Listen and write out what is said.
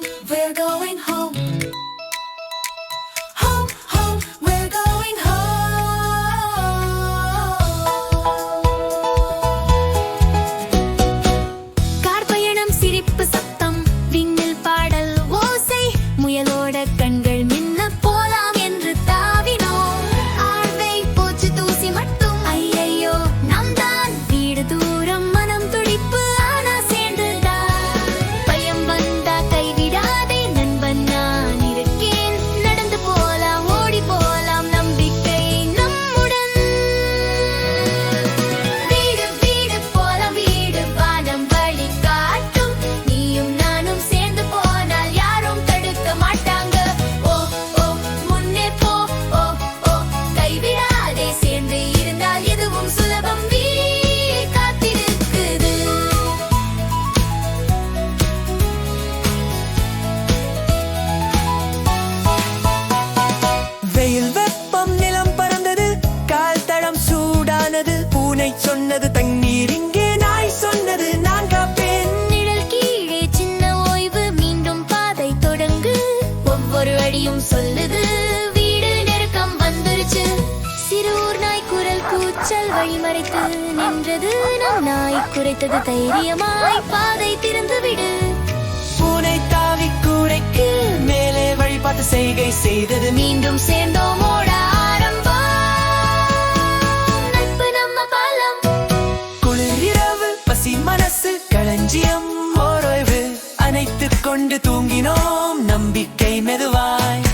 home, we're going home. Home, home, we're going home. Car பயணம் சிரிப்பு சத்தம் விண்ணில் பாடல் ஓசை முயலோட கண்கள் மின்ன போலாம் என்று தாவினோம். ஆழ்வை போச்சு தூசி மட்டும் ஐயையோ நாம் தான் வீடு தூரம் மனம் துடிப்பு ஆனா சேர்ந்துதா பயம் வந்தா கைவிடாதே நண்பன் நான் இருக்கேன் நடந்து போலாம் ஓடி போலாம் நம்பிக்கை நம்முடன் வீடு வீடு போலாம் வீடு வானம் வழி காட்டும் நீயும் நானும் சேர்ந்து போனால் யாரும் தடுக்க மாட்டாங்க ஓ ஓ முன்னே போ ஓ ஓ கைவிடாதே சேர்ந்து இருந்தால் எதுவும் சுலபம் வீ காத்திருக்குது. வெயில் வெப்பம் நிலம் பறந்தது கால் தடம் சூடானது பூனை சொன்னது தண்ணீர் இங்கே நாய் சொன்னது நான் காப்பேன். நிழல் கீழே சின்ன ஓய்வு மீண்டும் பாதை தொடங்கு ஒவ்வொரு அடியும் சொல்லுது வீடு நெருக்கம் வந்துருச்சு. சிறுவூர் நாய் குரல் கூச்சல் வழிமறைத்து நின்றது நம் நாய் குறைத்தது தைரியமாய் பாதை திறந்து விடு. பூனை தாவி கூடைக்கு மேலே வழிபாட்டு செய்கை செய்தது மீண்டும் சேர்ந்தோம் ஓட ஆரம்பம் நட்பு நம்ம பாலம் குளிர் இரவு பசி மனசு களஞ்சியம் ஓரோய்வு அணைத்துக் கொண்டு தூங்கினோம் நம்பிக்கை மெதுவாய்